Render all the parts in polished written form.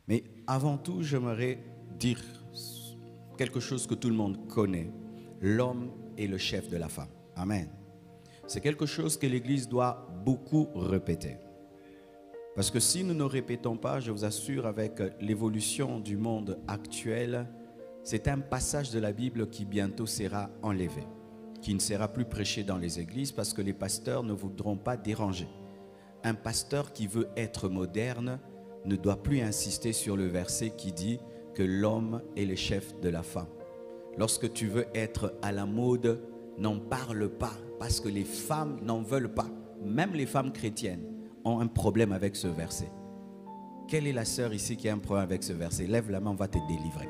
Mais avant tout, j'aimerais dire quelque chose que tout le monde connaît. L'homme est le chef de la femme. Amen. C'est quelque chose que l'Église doit beaucoup répéter. Parce que si nous ne répétons pas, je vous assure, avec l'évolution du monde actuel, c'est un passage de la Bible qui bientôt sera enlevé, qui ne sera plus prêché dans les églises parce que les pasteurs ne voudront pas déranger. Un pasteur qui veut être moderne ne doit plus insister sur le verset qui dit que l'homme est le chef de la femme. Lorsque tu veux être à la mode, n'en parle pas parce que les femmes n'en veulent pas. Même les femmes chrétiennes ont un problème avec ce verset. Quelle est la sœur ici qui a un problème avec ce verset? Lève la main, on va te délivrer.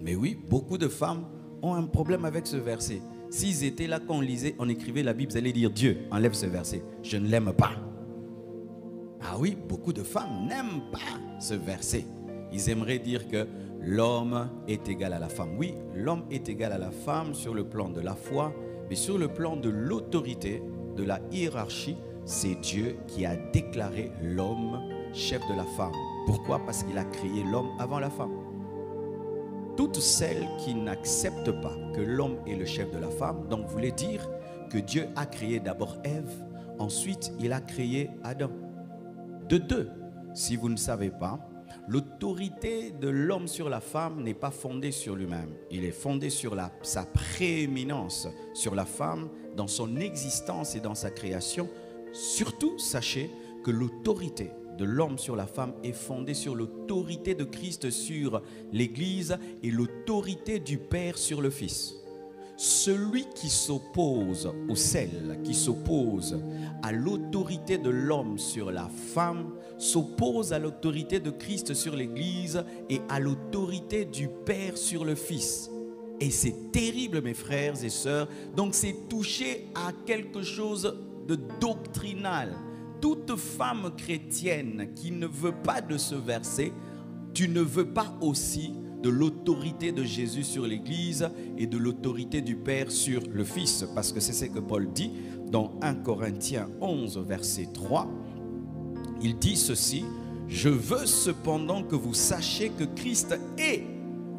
Mais oui, beaucoup de femmes ont un problème avec ce verset. S'ils étaient là quand on lisait, on écrivait la Bible, vous allez dire Dieu, enlève ce verset. Je ne l'aime pas. Ah oui, beaucoup de femmes n'aiment pas ce verset. Ils aimeraient dire que l'homme est égal à la femme. Oui, l'homme est égal à la femme sur le plan de la foi, mais sur le plan de l'autorité, de la hiérarchie, c'est Dieu qui a déclaré l'homme chef de la femme. Pourquoi? Parce qu'il a créé l'homme avant la femme. Toutes celles qui n'acceptent pas que l'homme est le chef de la femme, donc voulait dire que Dieu a créé d'abord Ève, ensuite il a créé Adam. De deux, si vous ne savez pas, l'autorité de l'homme sur la femme n'est pas fondée sur lui-même. Il est fondé sur sa prééminence sur la femme, dans son existence et dans sa création. Surtout, sachez que l'autorité de l'homme sur la femme est fondée sur l'autorité de Christ sur l'Église et l'autorité du Père sur le Fils. Celui qui s'oppose, ou celle qui s'oppose à l'autorité de l'homme sur la femme, s'oppose à l'autorité de Christ sur l'Église et à l'autorité du Père sur le Fils. Et c'est terrible, mes frères et sœurs. Donc c'est toucher à quelque chose de doctrinal. Toute femme chrétienne qui ne veut pas de ce verset, tu ne veux pas aussi de l'autorité de Jésus sur l'Église et de l'autorité du Père sur le Fils. Parce que c'est ce que Paul dit dans 1 Corinthiens 11, verset 3. Il dit ceci: « Je veux cependant que vous sachiez que Christ est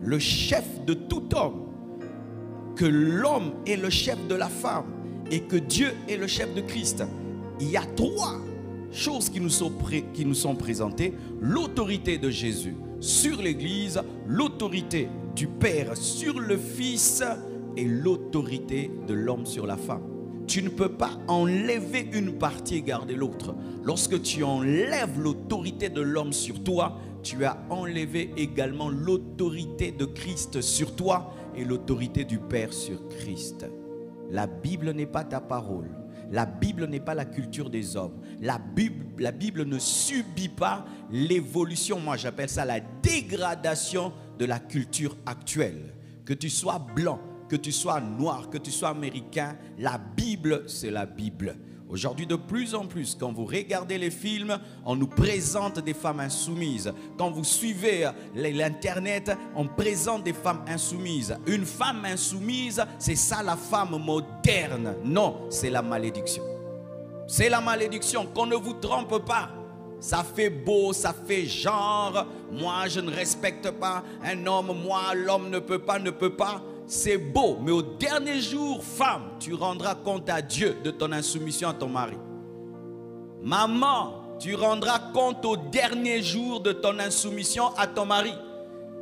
le chef de tout homme, que l'homme est le chef de la femme et que Dieu est le chef de Christ. » Il y a trois choses qui nous sont présentées: l'autorité de Jésus sur l'Église, l'autorité du Père sur le Fils et l'autorité de l'homme sur la femme. Tu ne peux pas enlever une partie et garder l'autre. Lorsque tu enlèves l'autorité de l'homme sur toi, tu as enlevé également l'autorité de Christ sur toi et l'autorité du Père sur Christ. La Bible n'est pas ta parole. La Bible n'est pas la culture des hommes. La Bible ne subit pas l'évolution, moi j'appelle ça la dégradation de la culture actuelle. Que tu sois blanc, que tu sois noir, que tu sois américain, la Bible c'est la Bible. Aujourd'hui, de plus en plus, quand vous regardez les films, on nous présente des femmes insoumises. Quand vous suivez l'internet, on présente des femmes insoumises. Une femme insoumise, c'est ça la femme moderne. Non, c'est la malédiction. C'est la malédiction, qu'on ne vous trompe pas. Ça fait beau, ça fait genre. Moi, je ne respecte pas un homme. Moi, l'homme ne peut pas. C'est beau, mais au dernier jour, femme, tu rendras compte à Dieu de ton insoumission à ton mari. Maman, tu rendras compte au dernier jour de ton insoumission à ton mari.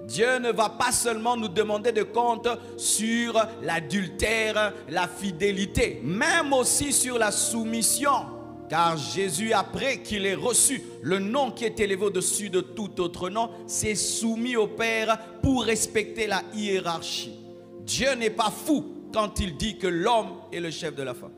Dieu ne va pas seulement nous demander de compte sur l'adultère, la fidélité, même aussi sur la soumission. Car Jésus, après qu'il ait reçu le nom qui est élevé au-dessus de tout autre nom, s'est soumis au Père pour respecter la hiérarchie. Dieu n'est pas fou quand il dit que l'homme est le chef de la femme.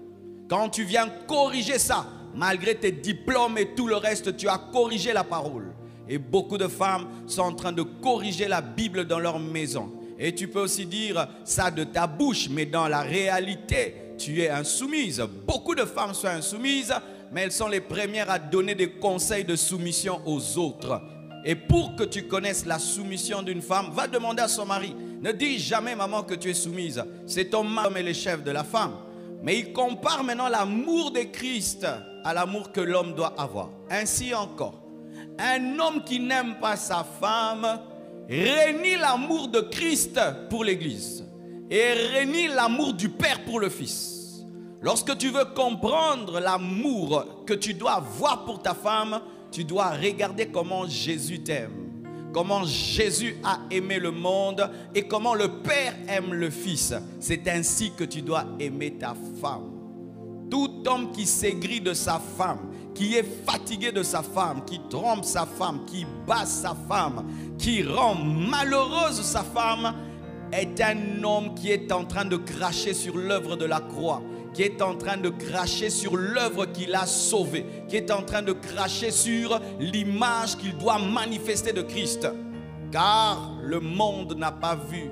Quand tu viens corriger ça, malgré tes diplômes et tout le reste, tu as corrigé la parole. Et beaucoup de femmes sont en train de corriger la Bible dans leur maison. Et tu peux aussi dire ça de ta bouche, mais dans la réalité, tu es insoumise. Beaucoup de femmes sont insoumises, mais elles sont les premières à donner des conseils de soumission aux autres. Et pour que tu connaisses la soumission d'une femme, va demander à son mari. Ne dis jamais, maman, que tu es soumise. C'est ton mari qui est le chef de la femme. Mais il compare maintenant l'amour de Christ à l'amour que l'homme doit avoir. Ainsi encore, Un homme qui n'aime pas sa femme renie l'amour de Christ pour l'Église et renie l'amour du Père pour le Fils. Lorsque tu veux comprendre l'amour que tu dois avoir pour ta femme, tu dois regarder comment Jésus t'aime, comment Jésus a aimé le monde et comment le Père aime le Fils. C'est ainsi que tu dois aimer ta femme. Tout homme qui s'aigrit de sa femme, qui est fatigué de sa femme, qui trompe sa femme, qui bat sa femme, qui rend malheureuse sa femme, est un homme qui est en train de cracher sur l'œuvre de la croix, qui est en train de cracher sur l'œuvre qu'il a sauvée, qui est en train de cracher sur l'image qu'il doit manifester de Christ. Car le monde n'a pas vu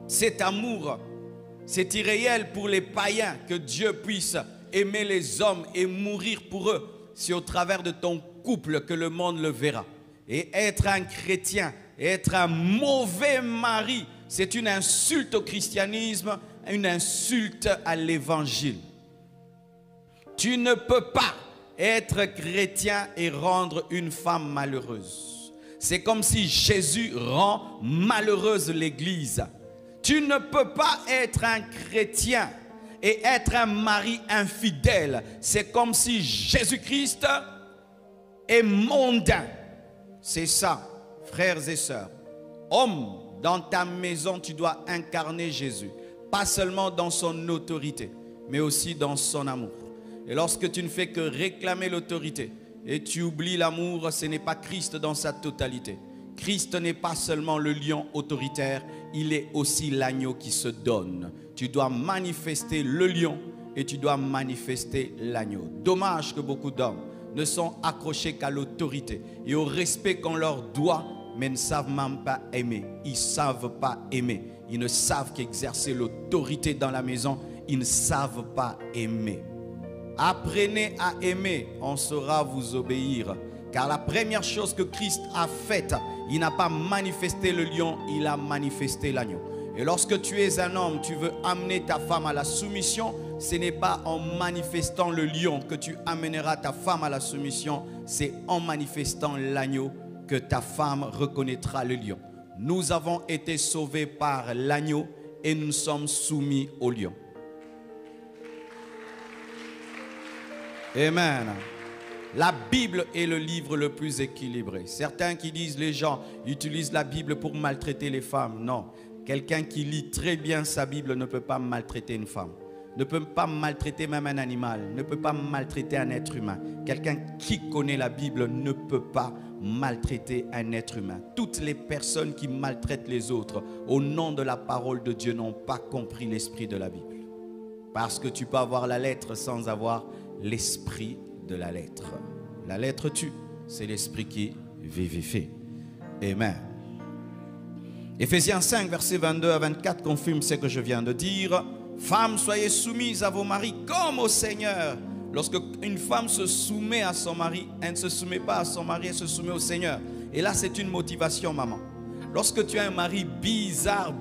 cet amour. C'est irréel pour les païens que Dieu puisse aimer les hommes et mourir pour eux. C'est au travers de ton couple que le monde le verra. Et être un chrétien, être un mauvais mari, c'est une insulte au christianisme, une insulte à l'évangile. Tu ne peux pas être chrétien et rendre une femme malheureuse. C'est comme si Jésus rend malheureuse l'Église. Tu ne peux pas être un chrétien et être un mari infidèle. C'est comme si Jésus-Christ est mondain. C'est ça, frères et sœurs. Homme, dans ta maison, tu dois incarner Jésus. Pas seulement dans son autorité, mais aussi dans son amour. Et lorsque tu ne fais que réclamer l'autorité et tu oublies l'amour, ce n'est pas Christ dans sa totalité. Christ n'est pas seulement le lion autoritaire, il est aussi l'agneau qui se donne. Tu dois manifester le lion et tu dois manifester l'agneau. Dommage que beaucoup d'hommes ne sont accrochés qu'à l'autorité et au respect qu'on leur doit, mais ne savent même pas aimer. Ils ne savent pas aimer. Ils ne savent qu'exercer l'autorité dans la maison. Ils ne savent pas aimer. Apprenez à aimer, on saura vous obéir. Car la première chose que Christ a faite, il n'a pas manifesté le lion, il a manifesté l'agneau. Et lorsque tu es un homme, tu veux amener ta femme à la soumission, ce n'est pas en manifestant le lion que tu amèneras ta femme à la soumission, c'est en manifestant l'agneau que ta femme reconnaîtra le lion. Nous avons été sauvés par l'agneau et nous sommes soumis au lion. Amen. La Bible est le livre le plus équilibré. Certains qui disent les gens utilisent la Bible pour maltraiter les femmes. Non, quelqu'un qui lit très bien sa Bible ne peut pas maltraiter une femme. Ne peut pas maltraiter même un animal. Ne peut pas maltraiter un être humain. Quelqu'un qui connaît la Bible ne peut pas maltraiter un être humain. Toutes les personnes qui maltraitent les autres au nom de la parole de Dieu n'ont pas compris l'esprit de la Bible. Parce que tu peux avoir la lettre sans avoir l'esprit de la lettre. La lettre tue, c'est l'esprit qui vivifie. Amen. Éphésiens 5, versets 22 à 24 confirme ce que je viens de dire. Femmes, soyez soumises à vos maris comme au Seigneur. Lorsque une femme se soumet à son mari, elle ne se soumet pas à son mari, elle se soumet au Seigneur. Et là, c'est une motivation, maman. Lorsque tu as un mari bizarre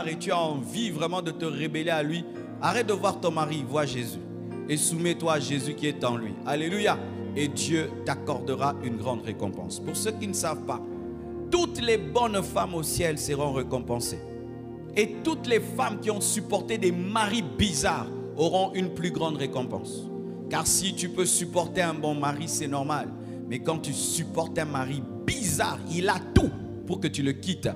et tu as envie vraiment de te rebeller à lui, arrête de voir ton mari, vois Jésus. Et soumets-toi à Jésus qui est en lui. Alléluia. Et Dieu t'accordera une grande récompense. Pour ceux qui ne savent pas, toutes les bonnes femmes au ciel seront récompensées. Et toutes les femmes qui ont supporté des maris bizarres auront une plus grande récompense. Car si tu peux supporter un bon mari, c'est normal. Mais quand tu supportes un mari bizarre, il a tout pour que tu le quittes.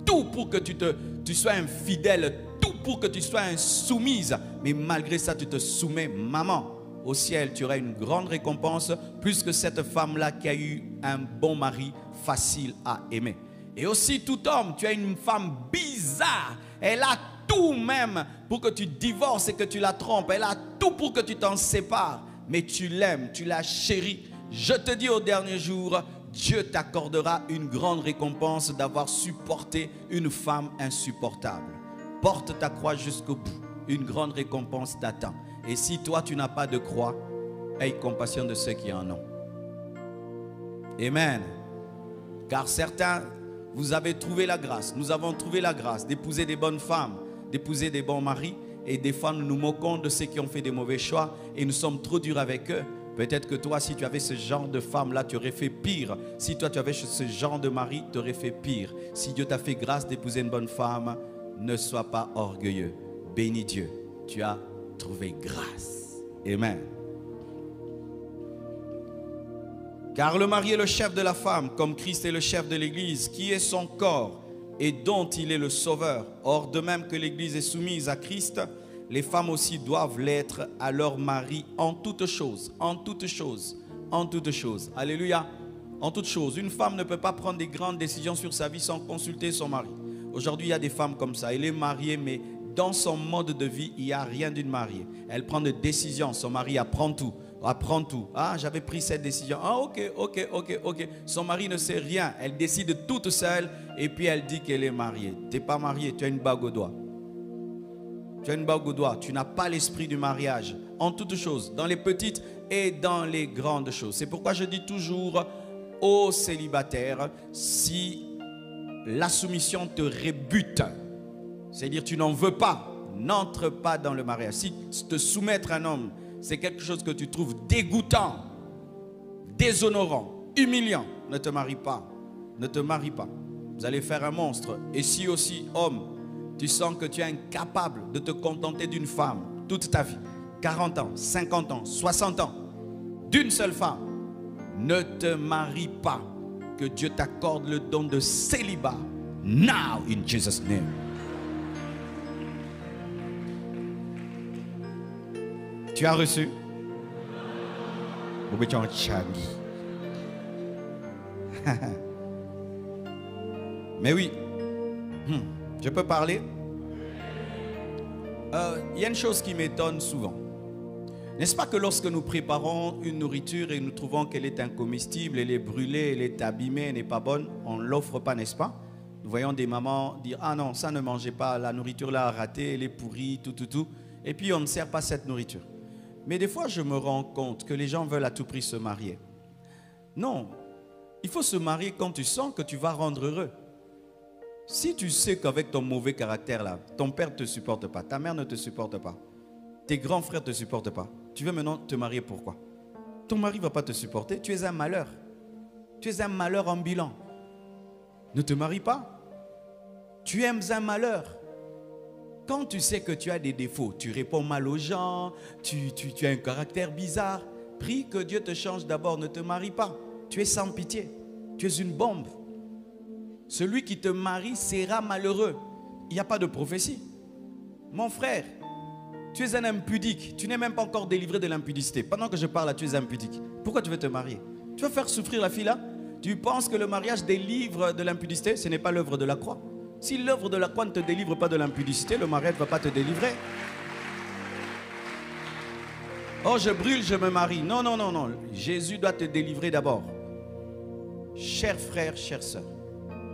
Tout pour que tu sois infidèle. Tout pour que tu sois insoumise. Mais malgré ça, tu te soumets. Maman, au ciel, tu auras une grande récompense. Plus que cette femme-là qui a eu un bon mari facile à aimer. Et aussi tout homme, tu as une femme bizarre. Elle a tout même pour que tu divorces et que tu la trompes. Elle a tout pour que tu t'en sépares. Mais tu l'aimes, tu la chéris. Je te dis au dernier jour, Dieu t'accordera une grande récompense d'avoir supporté une femme insupportable. Porte ta croix jusqu'au bout. Une grande récompense t'attend. Et si toi tu n'as pas de croix, aie compassion de ceux qui en ont. Amen. Car certains, vous avez trouvé la grâce. Nous avons trouvé la grâce d'épouser des bonnes femmes, d'épouser des bons maris. Et des fois, nous nous moquons de ceux qui ont fait des mauvais choix et nous sommes trop durs avec eux. Peut-être que toi, si tu avais ce genre de femme-là, tu aurais fait pire. Si toi, tu avais ce genre de mari, tu aurais fait pire. Si Dieu t'a fait grâce d'épouser une bonne femme, ne sois pas orgueilleux. Bénis Dieu. Tu as trouvé grâce. Amen. Car le mari est le chef de la femme, comme Christ est le chef de l'Église, qui est son corps et dont il est le sauveur. Or, de même que l'Église est soumise à Christ, les femmes aussi doivent l'être à leur mari en toutes choses. En toutes choses. En toutes choses. Alléluia. En toutes choses. Une femme ne peut pas prendre des grandes décisions sur sa vie sans consulter son mari. Aujourd'hui, il y a des femmes comme ça. Elle est mariée, mais dans son mode de vie, il n'y a rien d'une mariée. Elle prend des décisions. Son mari apprend tout. Apprend tout. Ah, j'avais pris cette décision. Ah, ok. Son mari ne sait rien. Elle décide toute seule et puis elle dit qu'elle est mariée. Tu n'es pas mariée, tu as une bague au doigt. Tu as une bague au doigt. Tu n'as pas l'esprit du mariage. En toutes choses, dans les petites et dans les grandes choses. C'est pourquoi je dis toujours aux célibataires, si la soumission te rébute, c'est-à-dire tu n'en veux pas, n'entre pas dans le mariage. Si te soumettre à un homme, c'est quelque chose que tu trouves dégoûtant, déshonorant, humiliant, ne te marie pas. Ne te marie pas. Vous allez faire un monstre. Et si aussi, homme, tu sens que tu es incapable de te contenter d'une femme toute ta vie, 40 ans, 50 ans, 60 ans, d'une seule femme, ne te marie pas. Que Dieu t'accorde le don de célibat. Now, in Jesus' name. Tu as reçu? Mais oui, je peux parler? Il y a une chose qui m'étonne souvent. N'est-ce pas que lorsque nous préparons une nourriture et nous trouvons qu'elle est incomestible, elle est brûlée, elle est abîmée, elle n'est pas bonne, on ne l'offre pas, n'est-ce pas? Nous voyons des mamans dire « Ah non, ça ne mangez pas, la nourriture là a raté, elle est pourrie, tout. » Et puis on ne sert pas cette nourriture. Mais des fois, je me rends compte que les gens veulent à tout prix se marier. Non, il faut se marier quand tu sens que tu vas rendre heureux. Si tu sais qu'avec ton mauvais caractère là, ton père ne te supporte pas, ta mère ne te supporte pas, tes grands frères ne te supportent pas, tu veux maintenant te marier pourquoi? Ton mari ne va pas te supporter, tu es un malheur. Tu es un malheur ambulant. Ne te marie pas. Tu aimes un malheur. Quand tu sais que tu as des défauts, tu réponds mal aux gens, tu as un caractère bizarre, prie que Dieu te change d'abord, ne te marie pas. Tu es sans pitié, tu es une bombe. Celui qui te marie sera malheureux. Il n'y a pas de prophétie. Mon frère, tu es un impudique, tu n'es même pas encore délivré de l'impudicité. Pendant que je parle là, tu es impudique. Pourquoi tu veux te marier? Tu vas faire souffrir la fille là? Tu penses que le mariage délivre de l'impudicité? Ce n'est pas l'œuvre de la croix. Si l'œuvre de la croix ne te délivre pas de l'impudicité, le mariage ne va pas te délivrer. Oh, je brûle, je me marie. Non. Jésus doit te délivrer d'abord. Chers frères, chères sœurs,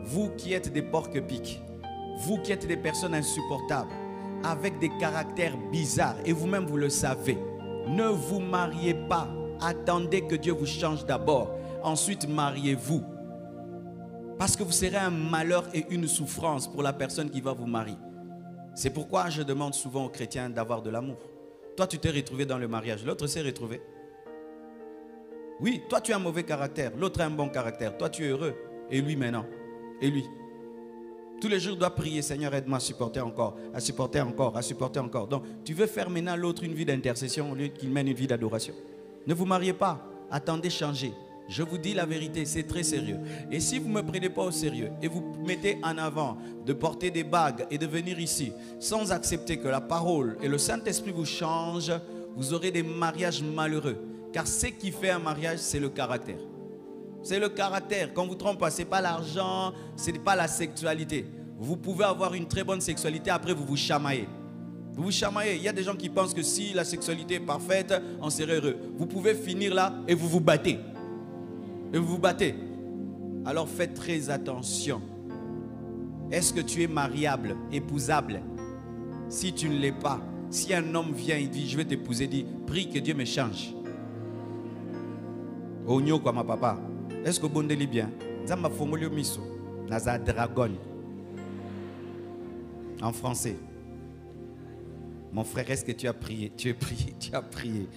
vous qui êtes des porcs-piques, vous qui êtes des personnes insupportables, avec des caractères bizarres, et vous-même vous le savez, ne vous mariez pas. Attendez que Dieu vous change d'abord. Ensuite, mariez-vous. Parce que vous serez un malheur et une souffrance pour la personne qui va vous marier. C'est pourquoi je demande souvent aux chrétiens d'avoir de l'amour. Toi, tu t'es retrouvé dans le mariage, l'autre s'est retrouvé. Oui, toi, tu as un mauvais caractère, l'autre a un bon caractère. Toi, tu es heureux. Et lui maintenant. Et lui. Tous les jours, il doit prier, Seigneur, aide-moi à supporter encore, à supporter encore, à supporter encore. Donc, tu veux faire maintenant l'autre une vie d'intercession au lieu qu'il mène une vie d'adoration. Ne vous mariez pas. Attendez, changez. Je vous dis la vérité, c'est très sérieux. Et si vous ne me prenez pas au sérieux et vous mettez en avant de porter des bagues et de venir ici sans accepter que la parole et le Saint-Esprit vous changent, vous aurez des mariages malheureux. Car ce qui fait un mariage, c'est le caractère. C'est le caractère. Quand vous trompez pas, ce n'est pas l'argent, ce n'est pas la sexualité. Vous pouvez avoir une très bonne sexualité, après vous vous chamaillez. Vous vous chamaillez. Il y a des gens qui pensent que si la sexualité est parfaite, on serait heureux. Vous pouvez finir là et vous vous battez. Et vous vous battez. Alors faites très attention. Est-ce que tu es mariable, épousable? Si tu ne l'es pas, si un homme vient et dit je vais t'épouser, dis prie que Dieu me change. Onyo quoi ma papa. Est-ce que vous bondez bien? Zamba fongolio miso. Naza dragon. En français. Mon frère, est-ce que tu as prié? Tu as prié, tu as prié.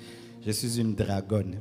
Je suis une dragonne.